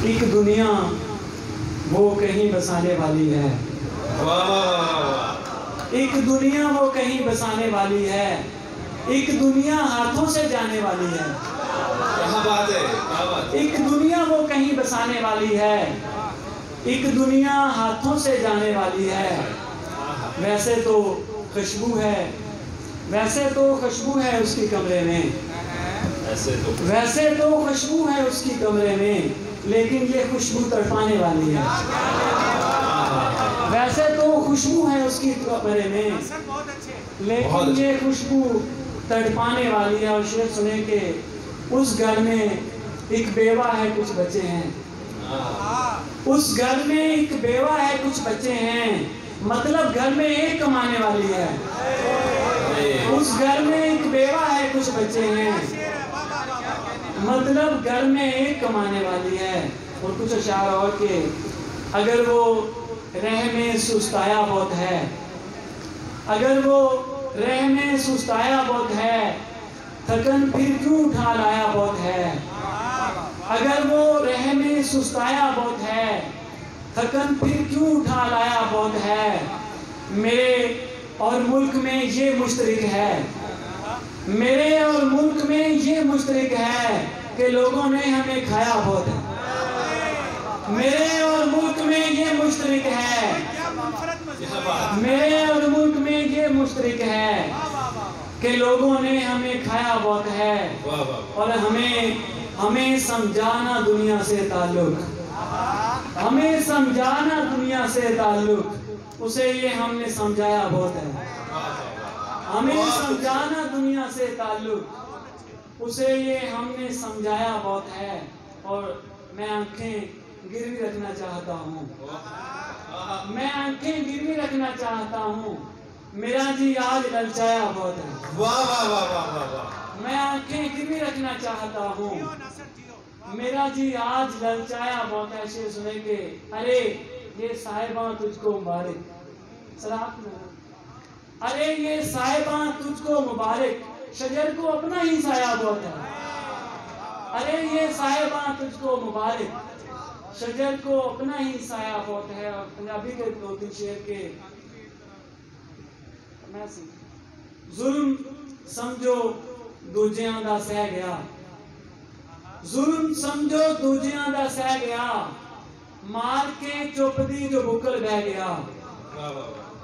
एक दुनिया वो कहीं बसाने वाली है। एक दुनिया वो कहीं बसाने वाली है। एक दुनिया हाथों से जाने वाली है। क्या बात है, क्या बात है। एक दुनिया वो कहीं बसाने वाली है। एक दुनिया हाथों से जाने वाली है। वैसे तो खुशबू है, वैसे तो खुशबू है उसकी कमरे में, वैसे तो खुशबू है उसकी कमरे में, लेकिन ये खुशबू तड़पाने वाली है। वैसे तो खुशबू है उसकी कमरे में, लेकिन ये खुशबू तड़पाने वाली है। और शेर सुने के उस घर में एक बेवा है, कुछ बच्चे हैं। उस घर में एक बेवा है, कुछ बच्चे हैं। मतलब घर में एक कमाने वाली है। उस घर में एक बेवा है, कुछ बच्चे हैं। मतलब घर में एक कमाने वाली है। और कुछ अशार और के, अगर वो रह में सुस्ताया बहुत है, अगर वो रह में सुस्ताया बहुत है, थकन फिर क्यों उठा लाया बहुत है। अगर वो रह में सुस्ताया बहुत है, थकन फिर क्यों उठा लाया बहुत है। मेरे और मुल्क में ये मुश्तरक है, मेरे और मुल्क में ये मुश्तरक है कि लोगों ने हमें खाया बहुत है। मेरे और मुल्क में ये मुश्तरक है, मेरे और मुल्क में ये मुश्तरक है कि लोगों ने हमें खाया बहुत है। और हमें समझाना दुनिया से ताल्लुक, हमें समझाना दुनिया से ताल्लुक, उसे ये हमने समझाया बहुत है। हमें समझाना दुनिया से ताल्लुक, उसे ये हमने समझाया बहुत है। और मैं आंखें गिरवी रखना चाहता हूँ, मैं आंखें गिरवी रखना चाहता हूँ। मेरा जी आज ललचाया बहुत है। वाह वाह वाह वाह वाह वाह। मैं आंखें गिरवी रखना चाहता हूँ, मेरा जी आज ललचाया बहुत है। शेर सुने के, अरे ये साहिबा तुझको मुबारक, सलात में, अरे ये साहिबा तुझको मुबारक, शजर को अपना ही साया बहुत है। अरे ये साहिबा तुझको मुबारक, शजर को अपना ही साया बहुत है। और पंजाबी के दो तीन शेर के, जुल्म समझो दूजियां दा सह गया, जुल्म समझो दूजियां दा सह गया, मार के चुप दी जो बुकल बह गया।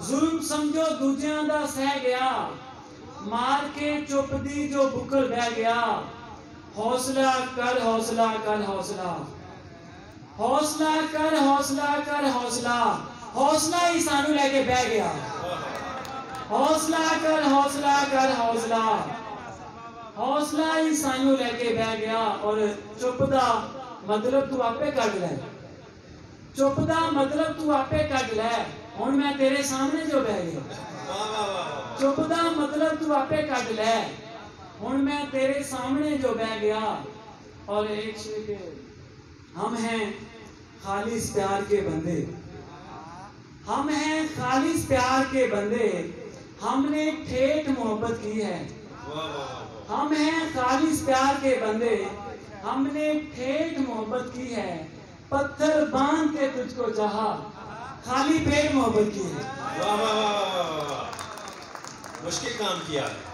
जुल्म समझो दूजियां दा सह गया, मार के चुप दी जो बुकल बह गया। हौसला कर हौसला कर हौसला, हौसला कर हौसला कर हौसला, हौसला ही सानू लेके बह गया। हौसला कर हौसला कर हौसला, हौसला ही सानू लेके बह गया। और चुप दा मतलब तू आपे कट ले, चुप दा मतलब तू आपे कट ले। हुण मैं तेरे सामने जो बह गया, चुप दा मतलब तू आपे कट ले, हुण मैं तेरे सामने जो बह गया। और एक शेर के, हम हैं खालिस प्यार के बंदे, हम हैं खालिस प्यार के बंदे, हमने ठेठ मोहब्बत की है। हम हैं खालिस प्यार के बंदे, हमने ठेठ मोहब्बत की है। पत्थर बांध के तुझको चाहा, खाली पेट मोहब्बत की है। वाह वाह वाह वाह, मुश्किल काम किया है।